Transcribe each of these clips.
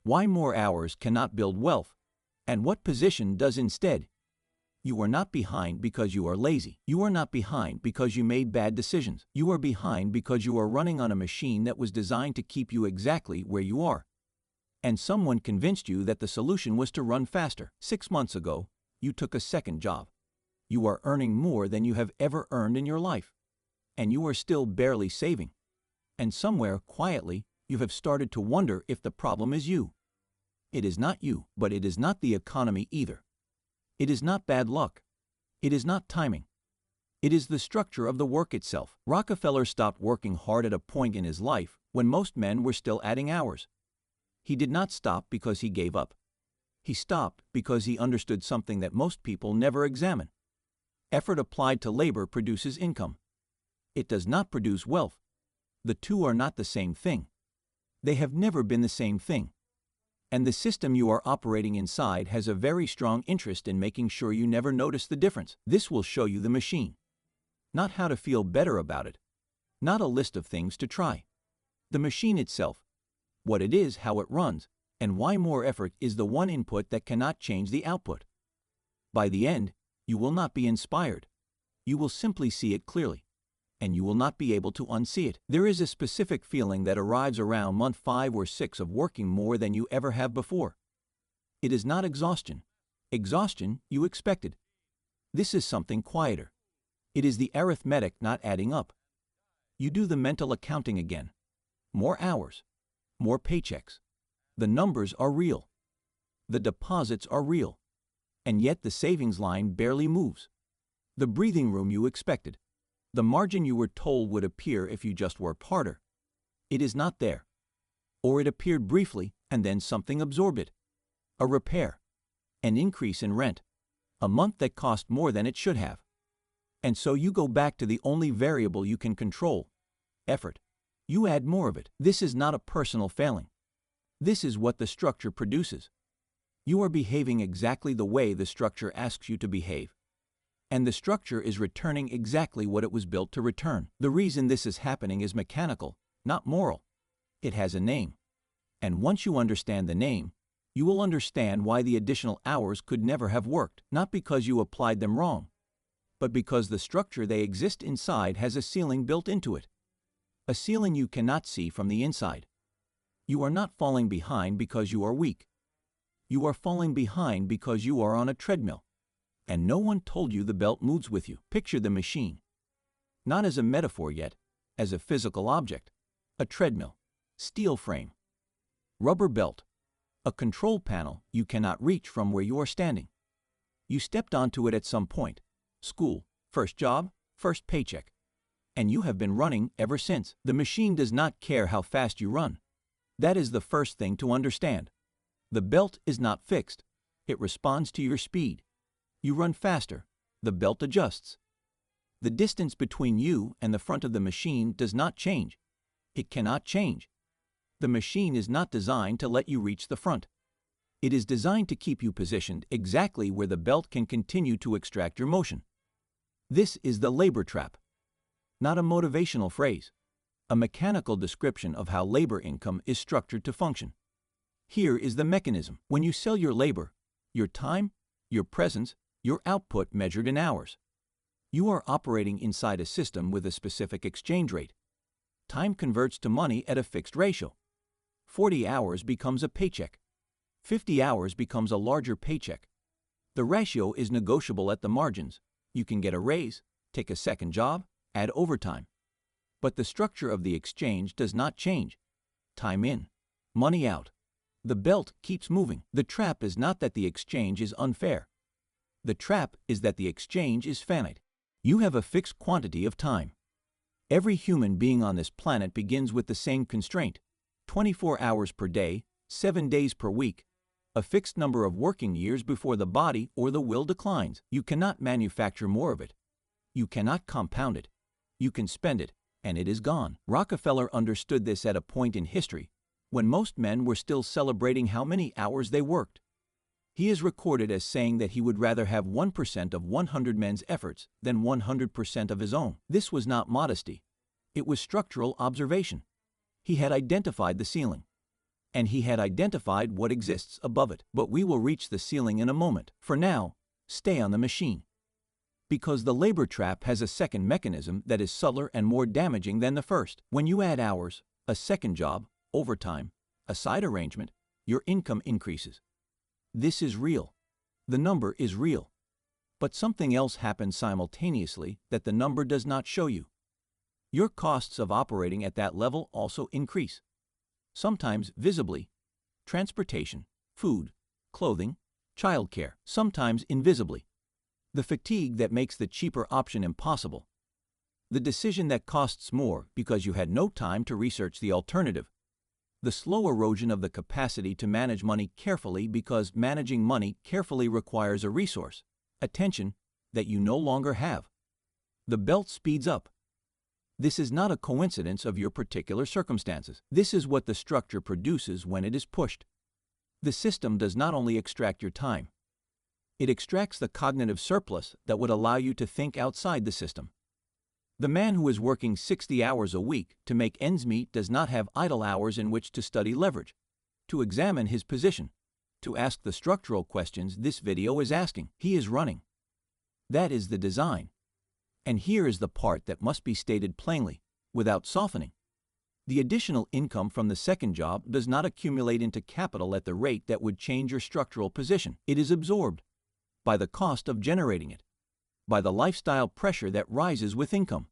Why more hours cannot build wealth, and what position does instead. You are not behind because you are lazy. You are not behind because you made bad decisions. You are behind because you are running on a machine that was designed to keep you exactly where you are. And someone convinced you that the solution was to run faster. 6 months ago, you took a second job. You are earning more than you have ever earned in your life. And you are still barely saving. And somewhere, quietly, you have started to wonder if the problem is you. It is not you, but it is not the economy either. It is not bad luck. It is not timing. It is the structure of the work itself. Rockefeller stopped working hard at a point in his life when most men were still adding hours. He did not stop because he gave up. He stopped because he understood something that most people never examine. Effort applied to labor produces income. It does not produce wealth. The two are not the same thing. They have never been the same thing. And the system you are operating inside has a very strong interest in making sure you never notice the difference. This will show you the machine. Not how to feel better about it. Not a list of things to try. The machine itself. What it is, how it runs, and why more effort is the one input that cannot change the output. By the end, you will not be inspired. You will simply see it clearly. And you will not be able to unsee it. There is a specific feeling that arrives around month 5 or 6 of working more than you ever have before. It is not exhaustion. Exhaustion you expected. This is something quieter. It is the arithmetic not adding up. You do the mental accounting again. More hours. More paychecks. The numbers are real. The deposits are real. And yet the savings line barely moves. The breathing room you expected. The margin you were told would appear if you just worked harder. It is not there. Or it appeared briefly and then something absorbed it. A repair. An increase in rent. A month that cost more than it should have. And so you go back to the only variable you can control. Effort. You add more of it. This is not a personal failing. This is what the structure produces. You are behaving exactly the way the structure asks you to behave. And the structure is returning exactly what it was built to return. The reason this is happening is mechanical, not moral. It has a name. And once you understand the name, you will understand why the additional hours could never have worked, not because you applied them wrong, but because the structure they exist inside has a ceiling built into it. A ceiling you cannot see from the inside. You are not falling behind because you are weak. You are falling behind because you are on a treadmill. And no one told you the belt moves with you. Picture the machine. Not as a metaphor yet, as a physical object. A treadmill. Steel frame. Rubber belt. A control panel you cannot reach from where you are standing. You stepped onto it at some point. School, first job, first paycheck. And you have been running ever since. The machine does not care how fast you run. That is the first thing to understand. The belt is not fixed. It responds to your speed. You run faster. The belt adjusts. The distance between you and the front of the machine does not change. It cannot change. The machine is not designed to let you reach the front. It is designed to keep you positioned exactly where the belt can continue to extract your motion. This is the labor trap. Not a motivational phrase. A mechanical description of how labor income is structured to function. Here is the mechanism. When you sell your labor, your time, your presence, your output measured in hours. You are operating inside a system with a specific exchange rate. Time converts to money at a fixed ratio. 40 hours becomes a paycheck. 50 hours becomes a larger paycheck. The ratio is negotiable at the margins. You can get a raise, take a second job, add overtime. But the structure of the exchange does not change. Time in, money out. The belt keeps moving. The trap is not that the exchange is unfair. The trap is that the exchange is finite. You have a fixed quantity of time. Every human being on this planet begins with the same constraint. 24 hours per day, 7 days per week, a fixed number of working years before the body or the will declines. You cannot manufacture more of it. You cannot compound it. You can spend it, and it is gone. Rockefeller understood this at a point in history when most men were still celebrating how many hours they worked. He is recorded as saying that he would rather have 1% of 100 men's efforts than 100% of his own. This was not modesty. It was structural observation. He had identified the ceiling. and he had identified what exists above it. But we will reach the ceiling in a moment. For now, stay on the machine. Because the labor trap has a second mechanism that is subtler and more damaging than the first. When you add hours, a second job, overtime, a side arrangement, your income increases. This is real. The number is real. But something else happens simultaneously that the number does not show you. Your costs of operating at that level also increase. Sometimes visibly, transportation, food, clothing, childcare, sometimes invisibly. The fatigue that makes the cheaper option impossible. The decision that costs more because you had no time to research the alternative. The slow erosion of the capacity to manage money carefully because managing money carefully requires a resource, attention, that you no longer have. The belt speeds up. This is not a coincidence of your particular circumstances. This is what the structure produces when it is pushed. The system does not only extract your time. It extracts the cognitive surplus that would allow you to think outside the system. The man who is working 60 hours a week to make ends meet does not have idle hours in which to study leverage, to examine his position, to ask the structural questions this video is asking. He is running. That is the design. And here is the part that must be stated plainly, without softening. The additional income from the second job does not accumulate into capital at the rate that would change your structural position. It is absorbed by the cost of generating it, by the lifestyle pressure that rises with income,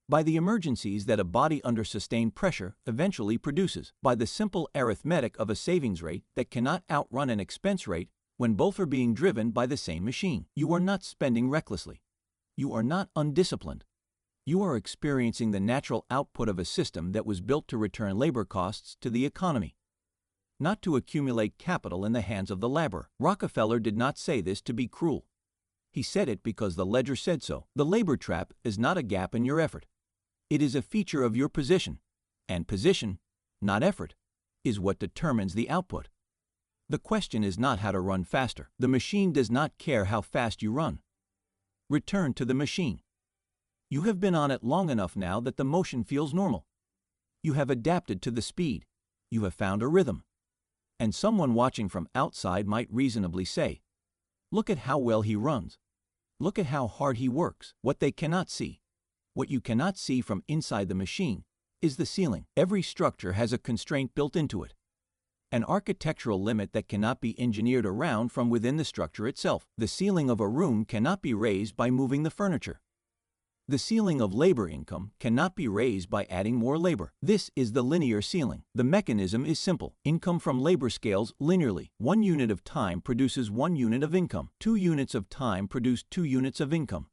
by the emergencies that a body under sustained pressure eventually produces, by the simple arithmetic of a savings rate that cannot outrun an expense rate when both are being driven by the same machine. You are not spending recklessly. You are not undisciplined. You are experiencing the natural output of a system that was built to return labor costs to the economy, not to accumulate capital in the hands of the laborer. Rockefeller did not say this to be cruel. He said it because the ledger said so. The labor trap is not a gap in your effort. It is a feature of your position, and position, not effort, is what determines the output. The question is not how to run faster. The machine does not care how fast you run. Return to the machine. You have been on it long enough now that the motion feels normal. You have adapted to the speed. You have found a rhythm. And someone watching from outside might reasonably say, "Look at how well he runs. Look at how hard he works." What they cannot see, what you cannot see from inside the machine, is the ceiling. Every structure has a constraint built into it, an architectural limit that cannot be engineered around from within the structure itself. The ceiling of a room cannot be raised by moving the furniture. The ceiling of labor income cannot be raised by adding more labor. This is the linear ceiling. The mechanism is simple. Income from labor scales linearly. 1 unit of time produces 1 unit of income. 2 units of time produce 2 units of income.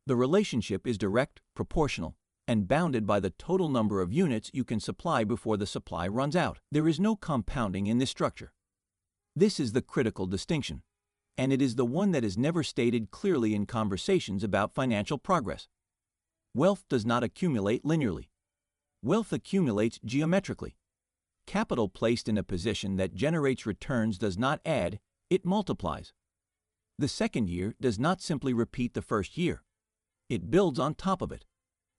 The relationship is direct, proportional, and bounded by the total number of units you can supply before the supply runs out. There is no compounding in this structure. This is the critical distinction, and it is the one that is never stated clearly in conversations about financial progress. Wealth does not accumulate linearly. Wealth accumulates geometrically. Capital placed in a position that generates returns does not add, it multiplies. The second year does not simply repeat the first year. It builds on top of it.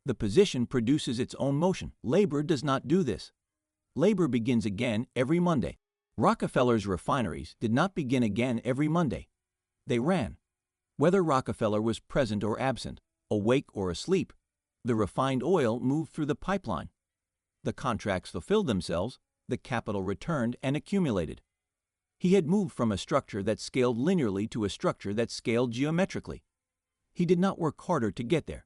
The position produces its own motion. Labor does not do this. Labor begins again every Monday. Rockefeller's refineries did not begin again every Monday. They ran. Whether Rockefeller was present or absent, awake or asleep, the refined oil moved through the pipeline. The contracts fulfilled themselves, the capital returned and accumulated. He had moved from a structure that scaled linearly to a structure that scaled geometrically. He did not work harder to get there.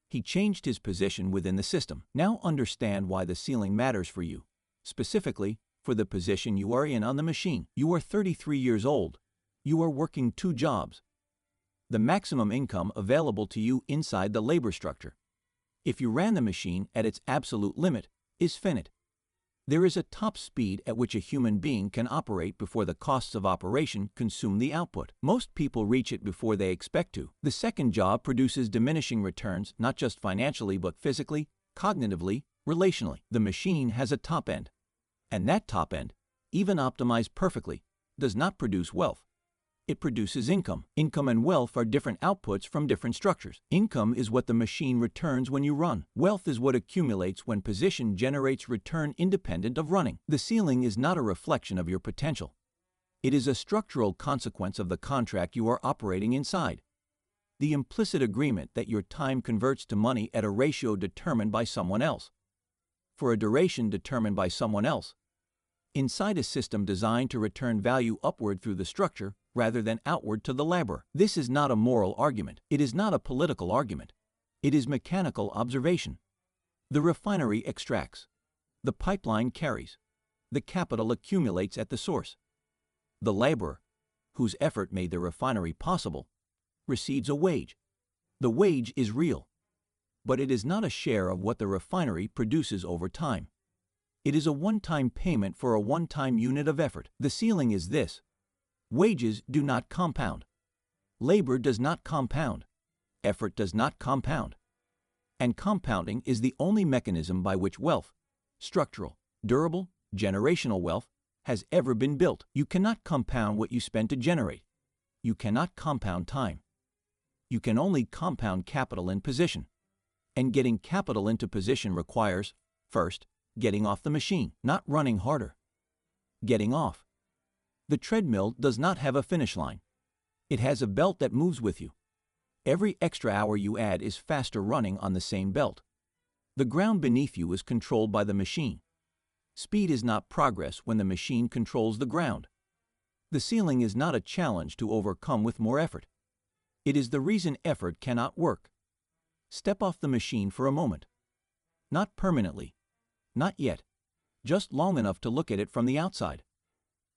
He changed his position within the system. Now understand why the ceiling matters for you, specifically for the position you are in on the machine. You are 33 years old. You are working 2 jobs. The maximum income available to you inside the labor structure, if you ran the machine at its absolute limit, is finite. There is a top speed at which a human being can operate before the costs of operation consume the output. Most people reach it before they expect to. The second job produces diminishing returns, not just financially but physically, cognitively, relationally. The machine has a top end, and that top end, even optimized perfectly, does not produce wealth. it produces income. Income and wealth are different outputs from different structures. Income is what the machine returns when you run. Wealth is what accumulates when position generates return independent of running. The ceiling is not a reflection of your potential. It is a structural consequence of the contract you are operating inside. The implicit agreement that your time converts to money at a ratio determined by someone else, for a duration determined by someone else, inside a system designed to return value upward through the structure rather than outward to the laborer. This is not a moral argument. It is not a political argument. It is mechanical observation. The refinery extracts. The pipeline carries. The capital accumulates at the source. The laborer, whose effort made the refinery possible, receives a wage. The wage is real, but it is not a share of what the refinery produces over time. It is a one-time payment for a one-time unit of effort. The ceiling is this: wages do not compound. Labor does not compound. Effort does not compound. And compounding is the only mechanism by which wealth, structural, durable, generational wealth, has ever been built. You cannot compound what you spend to generate. You cannot compound time. You can only compound capital in position. And getting capital into position requires, first, getting off the machine, not running harder. Getting off. The treadmill does not have a finish line. It has a belt that moves with you. Every extra hour you add is faster running on the same belt. The ground beneath you is controlled by the machine. Speed is not progress when the machine controls the ground. The ceiling is not a challenge to overcome with more effort. It is the reason effort cannot work. Step off the machine for a moment. Not permanently. Not yet. Just long enough to look at it from the outside.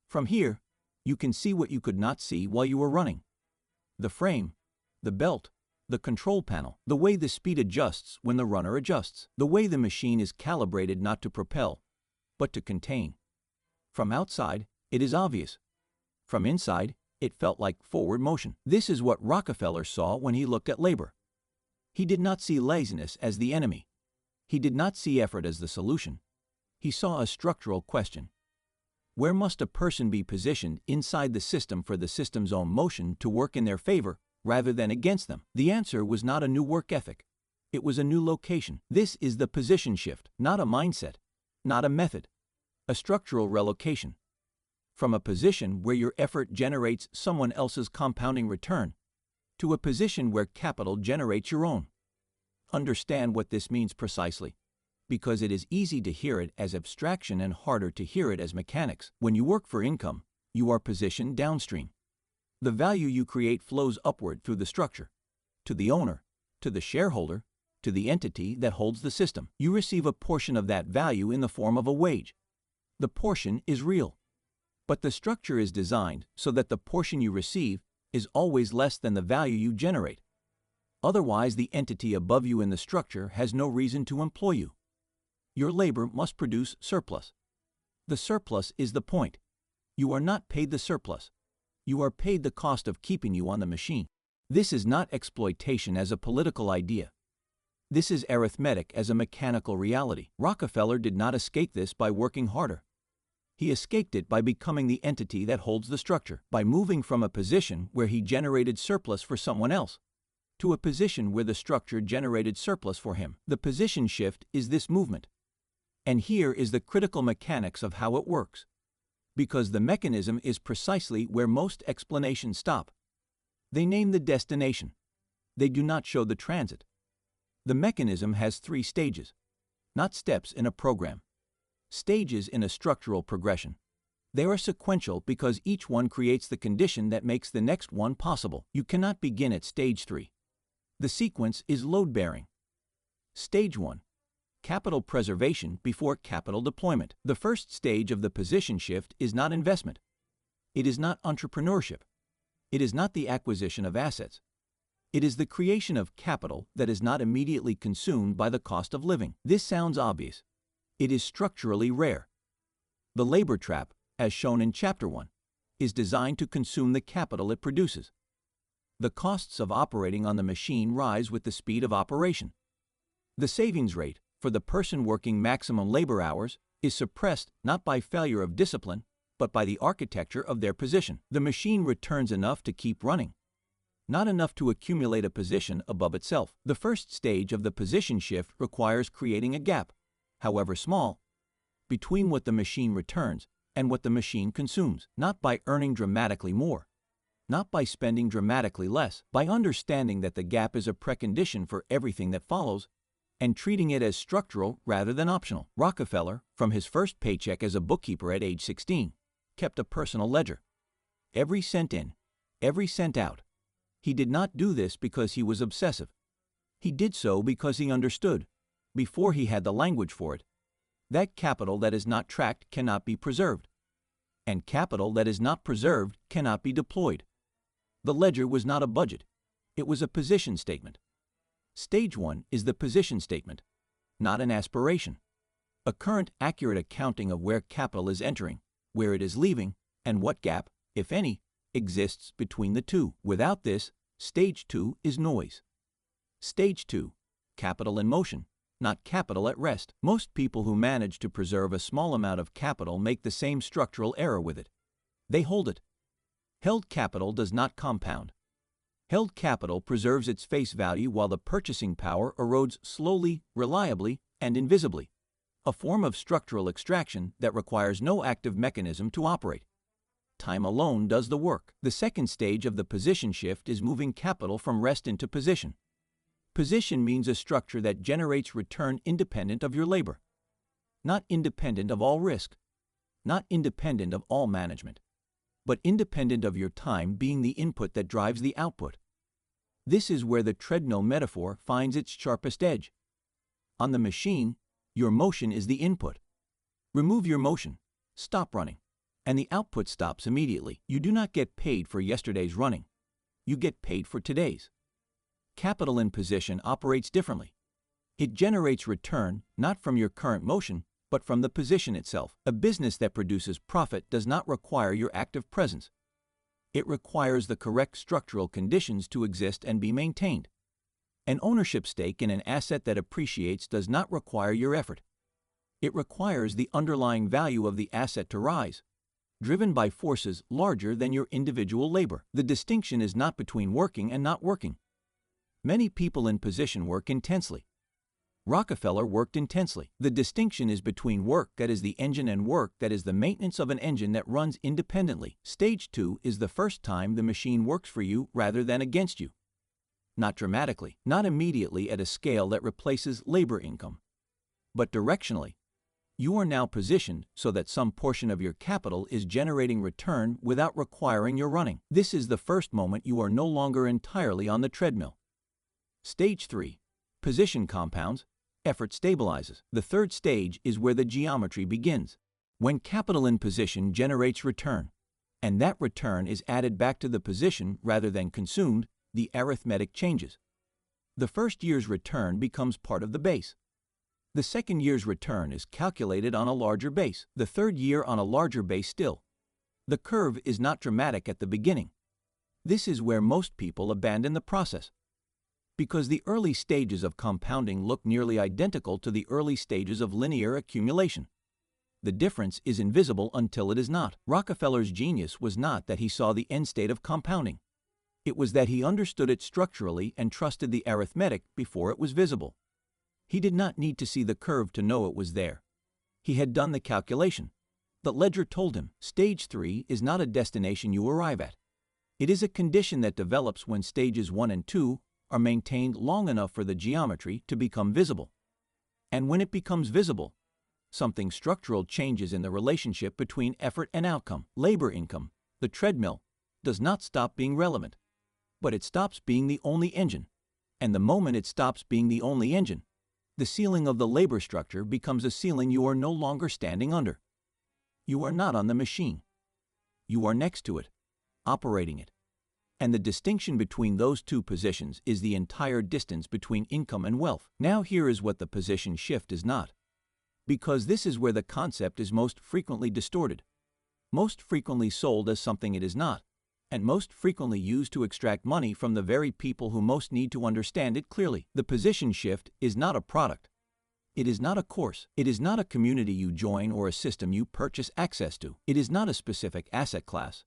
From here, you can see what you could not see while you were running. The frame, the belt, the control panel, the way the speed adjusts when the runner adjusts, the way the machine is calibrated not to propel, but to contain. From outside, it is obvious. From inside, it felt like forward motion. This is what Rockefeller saw when he looked at labor. He did not see laziness as the enemy. He did not see effort as the solution. He saw a structural question. Where must a person be positioned inside the system for the system's own motion to work in their favor rather than against them? The answer was not a new work ethic. It was a new location. This is the position shift, not a mindset, not a method, a structural relocation. From a position where your effort generates someone else's compounding return to a position where capital generates your own. Understand what this means precisely, because it is easy to hear it as abstraction and harder to hear it as mechanics. When you work for income, you are positioned downstream. The value you create flows upward through the structure, to the owner, to the shareholder, to the entity that holds the system. You receive a portion of that value in the form of a wage. The portion is real. But the structure is designed so that the portion you receive is always less than the value you generate. Otherwise, the entity above you in the structure has no reason to employ you. Your labor must produce surplus. The surplus is the point. You are not paid the surplus. You are paid the cost of keeping you on the machine. This is not exploitation as a political idea. This is arithmetic as a mechanical reality. Rockefeller did not escape this by working harder. He escaped it by becoming the entity that holds the structure, by moving from a position where he generated surplus for someone else to a position where the structure generated surplus for him. The position shift is this movement. And here is the critical mechanics of how it works. Because the mechanism is precisely where most explanations stop. They name the destination. They do not show the transit. The mechanism has 3 stages, not steps in a program. Stages in a structural progression. They are sequential because each one creates the condition that makes the next one possible. You cannot begin at stage 3. The sequence is load-bearing. Stage 1. Capital preservation before capital deployment. The first stage of the position shift is not investment. It is not entrepreneurship. It is not the acquisition of assets. It is the creation of capital that is not immediately consumed by the cost of living. This sounds obvious. It is structurally rare. The labor trap, as shown in Chapter 1, is designed to consume the capital it produces. The costs of operating on the machine rise with the speed of operation. The savings rate for the person working maximum labor hours is suppressed not by failure of discipline, but by the architecture of their position. The machine returns enough to keep running, not enough to accumulate a position above itself. The first stage of the position shift requires creating a gap, however small, between what the machine returns and what the machine consumes, not by earning dramatically more, not by spending dramatically less, by understanding that the gap is a precondition for everything that follows and treating it as structural rather than optional. Rockefeller, from his first paycheck as a bookkeeper at age 16, kept a personal ledger. Every cent in, every cent out. He did not do this because he was obsessive. He did so because he understood, before he had the language for it, that capital that is not tracked cannot be preserved, and capital that is not preserved cannot be deployed. The ledger was not a budget, it was a position statement. Stage 1 is the position statement, not an aspiration. A current, accurate accounting of where capital is entering, where it is leaving, and what gap, if any, exists between the two. Without this, Stage 2 is noise. Stage 2, capital in motion, not capital at rest. Most people who manage to preserve a small amount of capital make the same structural error with it. They hold it. Held capital does not compound. Held capital preserves its face value while the purchasing power erodes slowly, reliably, and invisibly, a form of structural extraction that requires no active mechanism to operate. Time alone does the work. The second stage of the position shift is moving capital from rest into position. Position means a structure that generates return independent of your labor, not independent of all risk, not independent of all management, but independent of your time being the input that drives the output. This is where the treadmill metaphor finds its sharpest edge. On the machine, your motion is the input. Remove your motion, stop running, and the output stops immediately. You do not get paid for yesterday's running. You get paid for today's. Capital in position operates differently. It generates return not from your current motion, but from the position itself. A business that produces profit does not require your active presence. It requires the correct structural conditions to exist and be maintained. An ownership stake in an asset that appreciates does not require your effort. It requires the underlying value of the asset to rise, driven by forces larger than your individual labor. The distinction is not between working and not working. Many people in position work intensely. Rockefeller worked intensely. The distinction is between work that is the engine and work that is the maintenance of an engine that runs independently. Stage 2 is the first time the machine works for you rather than against you. Not dramatically, not immediately at a scale that replaces labor income, but directionally. You are now positioned so that some portion of your capital is generating return without requiring your running. This is the first moment you are no longer entirely on the treadmill. Stage 3. Position compounds, effort stabilizes. The third stage is where the geometry begins. When capital in position generates return, and that return is added back to the position rather than consumed, the arithmetic changes. The first year's return becomes part of the base. The second year's return is calculated on a larger base. The third year on a larger base still. The curve is not dramatic at the beginning. This is where most people abandon the process, because the early stages of compounding look nearly identical to the early stages of linear accumulation. The difference is invisible until it is not. Rockefeller's genius was not that he saw the end state of compounding. It was that he understood it structurally and trusted the arithmetic before it was visible. He did not need to see the curve to know it was there. He had done the calculation. The ledger told him. Stage 3 is not a destination you arrive at. It is a condition that develops when stages 1 and 2 are maintained long enough for the geometry to become visible. And when it becomes visible, something structural changes in the relationship between effort and outcome. Labor income, the treadmill, does not stop being relevant, but it stops being the only engine. And the moment it stops being the only engine, the ceiling of the labor structure becomes a ceiling you are no longer standing under. You are not on the machine. You are next to it, operating it. And the distinction between those two positions is the entire distance between income and wealth. Now here is what the position shift is not, because this is where the concept is most frequently distorted, most frequently sold as something it is not, and most frequently used to extract money from the very people who most need to understand it clearly. The position shift is not a product. It is not a course. It is not a community you join or a system you purchase access to. It is not a specific asset class.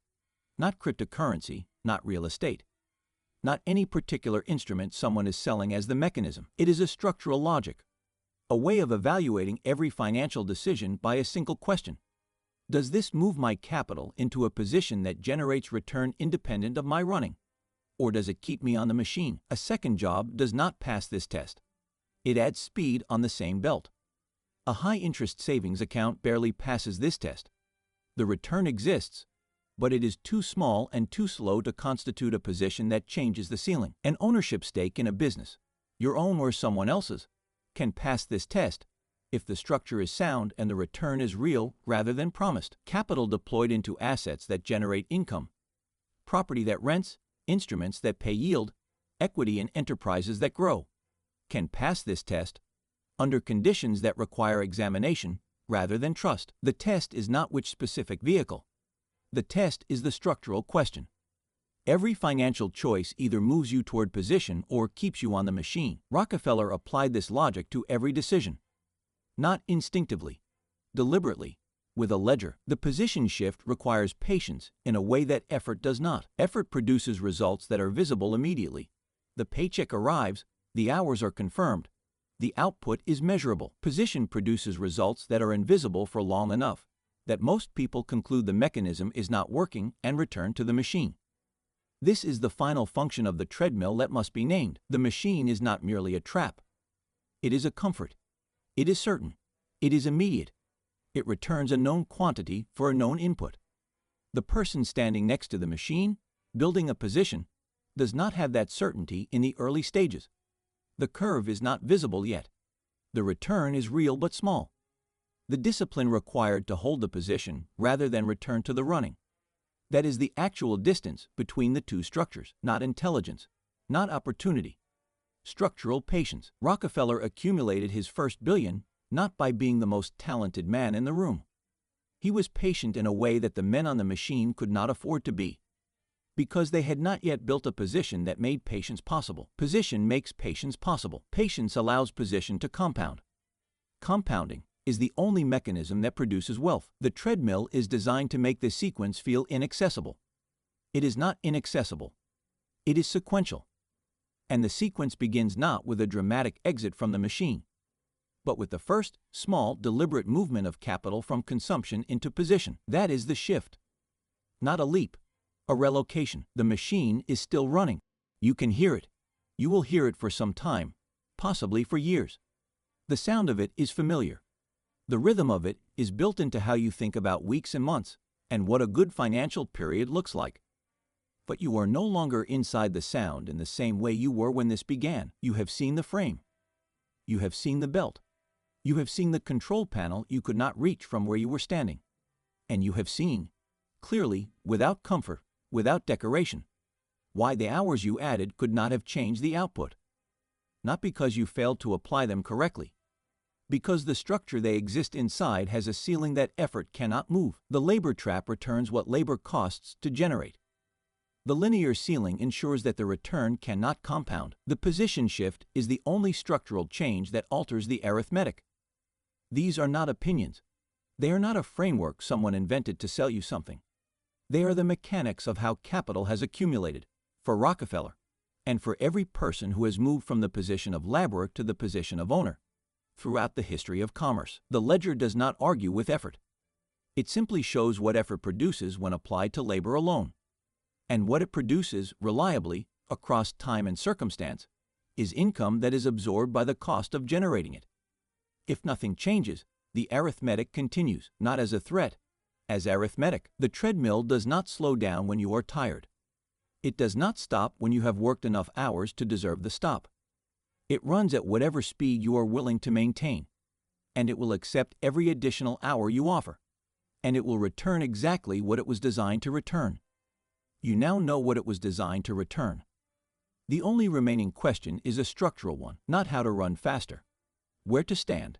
Not cryptocurrency, not real estate. Not any particular instrument someone is selling as the mechanism. It is a structural logic, a way of evaluating every financial decision by a single question. Does this move my capital into a position that generates return independent of my running? Or does it keep me on the machine? A second job does not pass this test. It adds speed on the same belt. A high-interest savings account barely passes this test. The return exists, but it is too small and too slow to constitute a position that changes the ceiling. An ownership stake in a business, your own or someone else's, can pass this test if the structure is sound and the return is real rather than promised. Capital deployed into assets that generate income, property that rents, instruments that pay yield, equity in enterprises that grow, can pass this test under conditions that require examination rather than trust. The test is not which specific vehicle. The test is the structural question. Every financial choice either moves you toward position or keeps you on the machine. Rockefeller applied this logic to every decision. Not instinctively, deliberately, with a ledger. The position shift requires patience in a way that effort does not. Effort produces results that are visible immediately. The paycheck arrives, the hours are confirmed, the output is measurable. Position produces results that are invisible for long enough that most people conclude the mechanism is not working and return to the machine. This is the final function of the treadmill that must be named. The machine is not merely a trap. It is a comfort. It is certain. It is immediate. It returns a known quantity for a known input. The person standing next to the machine, building a position, does not have that certainty in the early stages. The curve is not visible yet. The return is real but small. The discipline required to hold the position rather than return to the running. That is the actual distance between the two structures, not intelligence, not opportunity. Structural patience. Rockefeller accumulated his first billion not by being the most talented man in the room. He was patient in a way that the men on the machine could not afford to be, because they had not yet built a position that made patience possible. Position makes patience possible. Patience allows position to compound. Compounding is the only mechanism that produces wealth. The treadmill is designed to make the sequence feel inaccessible. It is not inaccessible. It is sequential. And the sequence begins not with a dramatic exit from the machine, but with the first, small, deliberate movement of capital from consumption into position. That is the shift. Not a leap, a relocation. The machine is still running. You can hear it. You will hear it for some time, possibly for years. The sound of it is familiar. The rhythm of it is built into how you think about weeks and months, and what a good financial period looks like. But you are no longer inside the sound in the same way you were when this began. You have seen the frame. You have seen the belt. You have seen the control panel you could not reach from where you were standing. And you have seen, clearly, without comfort, without decoration, why the hours you added could not have changed the output. Not because you failed to apply them correctly, because the structure they exist inside has a ceiling that effort cannot move. The labor trap returns what labor costs to generate. The linear ceiling ensures that the return cannot compound. The position shift is the only structural change that alters the arithmetic. These are not opinions. They are not a framework someone invented to sell you something. They are the mechanics of how capital has accumulated, for Rockefeller, and for every person who has moved from the position of laborer to the position of owner, throughout the history of commerce. The ledger does not argue with effort. It simply shows what effort produces when applied to labor alone. And what it produces reliably, across time and circumstance, is income that is absorbed by the cost of generating it. If nothing changes, the arithmetic continues, not as a threat, as arithmetic. The treadmill does not slow down when you are tired. It does not stop when you have worked enough hours to deserve the stop. It runs at whatever speed you are willing to maintain, and it will accept every additional hour you offer, and it will return exactly what it was designed to return. You now know what it was designed to return. The only remaining question is a structural one, not how to run faster, where to stand,